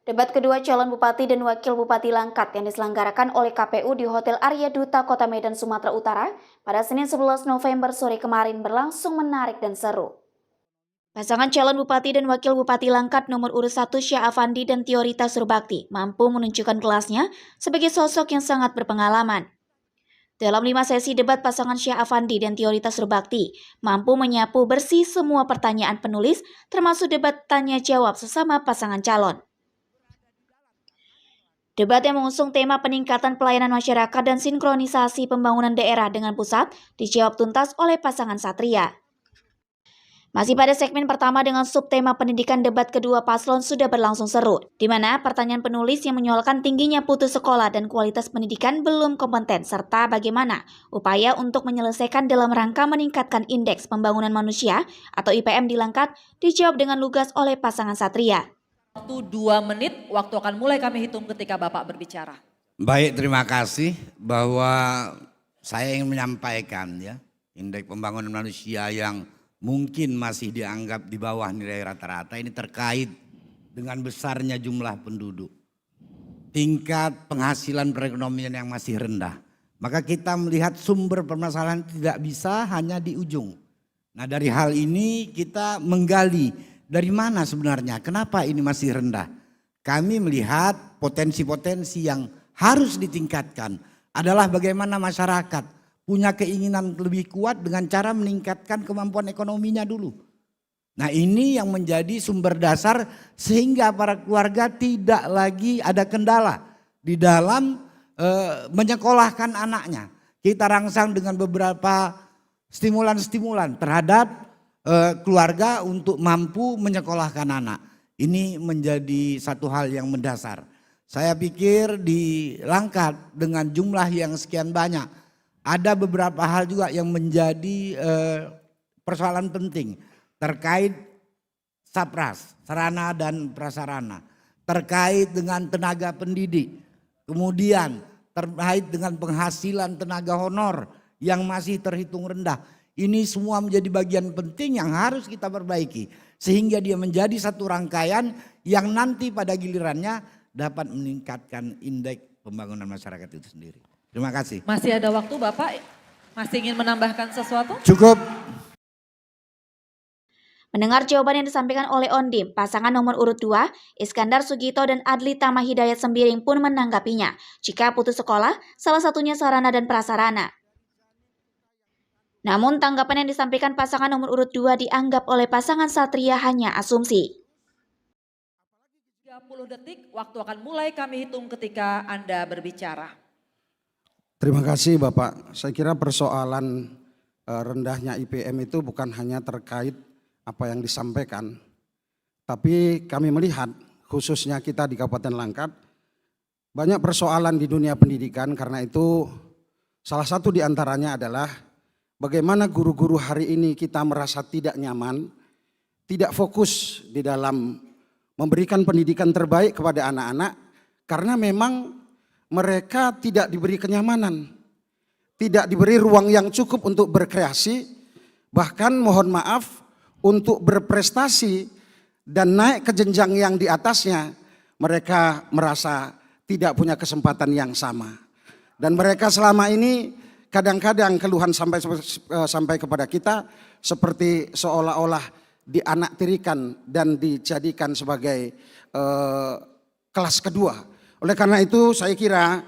Debat kedua calon bupati dan wakil bupati Langkat yang diselenggarakan oleh KPU di Hotel Arya Duta Kota Medan, Sumatera Utara pada Senin 11 November sore kemarin berlangsung menarik dan seru. Pasangan calon bupati dan wakil bupati Langkat nomor urut 1 Syah Afandi dan Tiorita Surbakti mampu menunjukkan kelasnya sebagai sosok yang sangat berpengalaman. Dalam 5 sesi debat, pasangan Syah Afandi dan Tiorita Surbakti mampu menyapu bersih semua pertanyaan penulis, termasuk debat tanya jawab sesama pasangan calon. Debat yang mengusung tema peningkatan pelayanan masyarakat dan sinkronisasi pembangunan daerah dengan pusat dijawab tuntas oleh pasangan Satria. Masih pada segmen pertama dengan subtema pendidikan, debat kedua paslon sudah berlangsung seru, di mana pertanyaan penulis yang menyoalkan tingginya putus sekolah dan kualitas pendidikan belum kompeten, serta bagaimana upaya untuk menyelesaikan dalam rangka meningkatkan indeks pembangunan manusia atau IPM di Langkat dijawab dengan lugas oleh pasangan Satria. Waktu 2 menit, waktu akan mulai kami hitung ketika Bapak berbicara. Baik, terima kasih bahwa saya ingin menyampaikan ya, indeks pembangunan manusia yang mungkin masih dianggap di bawah nilai rata-rata ini terkait dengan besarnya jumlah penduduk. Tingkat penghasilan perekonomian yang masih rendah. Maka kita melihat sumber permasalahan tidak bisa hanya di ujung. Nah, dari hal ini kita menggali dari mana sebenarnya, kenapa ini masih rendah. Kami melihat potensi-potensi yang harus ditingkatkan adalah bagaimana masyarakat punya keinginan lebih kuat dengan cara meningkatkan kemampuan ekonominya dulu. Nah, ini yang menjadi sumber dasar sehingga para keluarga tidak lagi ada kendala di dalam menyekolahkan anaknya. Kita rangsang dengan beberapa stimulan-stimulan terhadap keluarga untuk mampu menyekolahkan anak. Ini menjadi satu hal yang mendasar. Saya pikir di Langkat dengan jumlah yang sekian banyak, ada beberapa hal juga yang menjadi persoalan penting terkait SAPRAS, sarana dan prasarana, terkait dengan tenaga pendidik, kemudian terkait dengan penghasilan tenaga honor yang masih terhitung rendah. Ini semua menjadi bagian penting yang harus kita perbaiki sehingga dia menjadi satu rangkaian yang nanti pada gilirannya dapat meningkatkan indeks pembangunan masyarakat itu sendiri. Terima kasih. Masih ada waktu Bapak, masih ingin menambahkan sesuatu? Cukup. Mendengar jawaban yang disampaikan oleh Ondim, pasangan nomor urut 2, Iskandar Sugito dan Adli Tama Hidayat Sembiring pun menanggapinya. Jika putus sekolah, salah satunya sarana dan prasarana. Namun tanggapan yang disampaikan pasangan nomor urut 2 dianggap oleh pasangan Satria hanya asumsi. 30 detik, waktu akan mulai kami hitung ketika Anda berbicara. Terima kasih Bapak. Saya kira persoalan rendahnya IPM itu bukan hanya terkait apa yang disampaikan. Tapi kami melihat khususnya kita di Kabupaten Langkat banyak persoalan di dunia pendidikan, karena itu salah satu diantaranya adalah bagaimana guru-guru hari ini kita merasa tidak nyaman, tidak fokus di dalam memberikan pendidikan terbaik kepada anak-anak karena memang mereka tidak diberi kenyamanan, tidak diberi ruang yang cukup untuk berkreasi, bahkan mohon maaf untuk berprestasi dan naik ke jenjang yang di atasnya, mereka merasa tidak punya kesempatan yang sama. Dan mereka selama ini kadang-kadang keluhan sampai kepada kita seperti seolah-olah dianaktirikan dan dijadikan sebagai kelas kedua. Oleh karena itu saya kira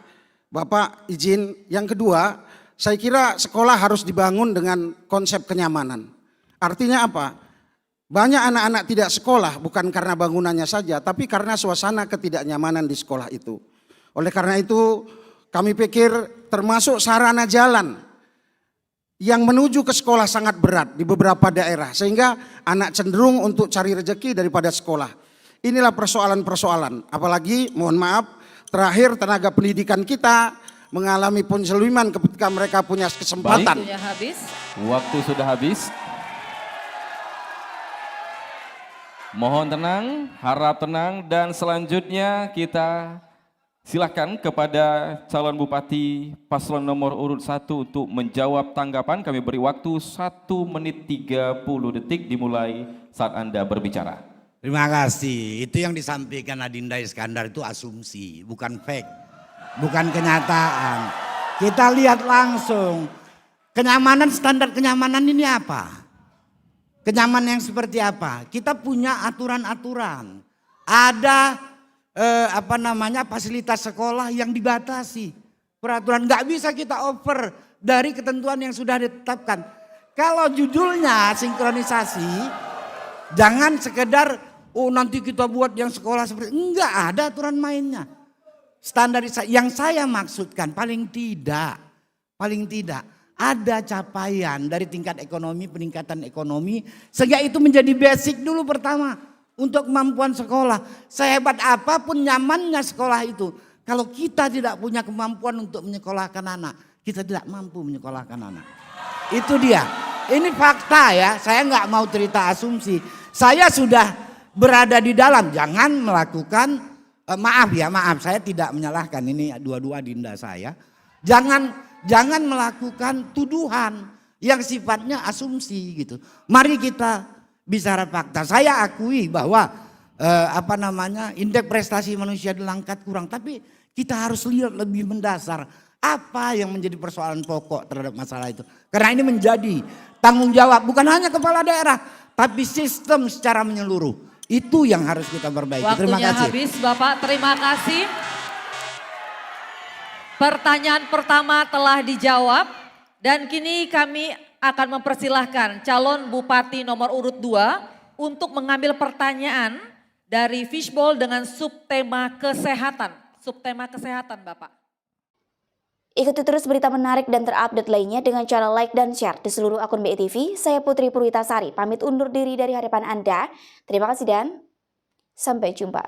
Bapak izin, yang kedua saya kira sekolah harus dibangun dengan konsep kenyamanan. Artinya apa? Banyak anak-anak tidak sekolah bukan karena bangunannya saja, tapi karena suasana ketidaknyamanan di sekolah itu. Oleh karena itu kami pikir termasuk sarana jalan yang menuju ke sekolah sangat berat di beberapa daerah, sehingga anak cenderung untuk cari rezeki daripada sekolah. Inilah persoalan-persoalan, apalagi mohon maaf terakhir tenaga pendidikan kita mengalami penzaliman ketika mereka punya kesempatan. Waktunya habis. Waktu sudah habis. Mohon tenang, harap tenang, dan selanjutnya kita silakan kepada calon bupati paslon nomor urut 1 untuk menjawab tanggapan. Kami beri waktu 1 menit 30 detik dimulai saat Anda berbicara. Terima kasih. Itu yang disampaikan Adinda Iskandar itu asumsi, bukan fact, bukan kenyataan. Kita lihat langsung kenyamanan, standar kenyamanan ini apa? Kenyamanan yang seperti apa? Kita punya aturan-aturan. Ada fasilitas sekolah yang dibatasi. Peraturan nggak bisa kita over dari ketentuan yang sudah ditetapkan. Kalau judulnya sinkronisasi, jangan sekedar nanti kita buat yang sekolah seperti enggak ada aturan mainnya. Standarisasi yang saya maksudkan paling tidak ada capaian dari tingkat ekonomi, peningkatan ekonomi sehingga itu menjadi basic dulu pertama untuk kemampuan sekolah. Sehebat apapun nyamannya sekolah itu, kalau kita tidak punya kemampuan untuk menyekolahkan anak, kita tidak mampu menyekolahkan anak. Itu dia. Ini fakta ya, saya nggak mau cerita asumsi. Saya sudah berada di dalam, jangan melakukan, maaf saya tidak menyalahkan, ini dua-dua Dinda saya. Jangan melakukan tuduhan yang sifatnya asumsi gitu. Mari kita bicara fakta. Saya akui bahwa indeks prestasi manusia di Langkat kurang, tapi kita harus lihat lebih mendasar apa yang menjadi persoalan pokok terhadap masalah itu. Karena ini menjadi tanggung jawab bukan hanya kepala daerah, tapi sistem secara menyeluruh. Itu yang harus kita perbaiki. Terima Waktunya kasih. habis Bapak, terima kasih. Pertanyaan pertama telah dijawab dan kini kami akan mempersilahkan calon Bupati nomor urut 2 untuk mengambil pertanyaan dari Fishbowl dengan subtema kesehatan. Subtema kesehatan Bapak. Ikuti terus berita menarik dan terupdate lainnya dengan cara like dan share di seluruh akun BETV. Saya Putri Purwitasari, pamit undur diri dari hadapan Anda. Terima kasih dan sampai jumpa.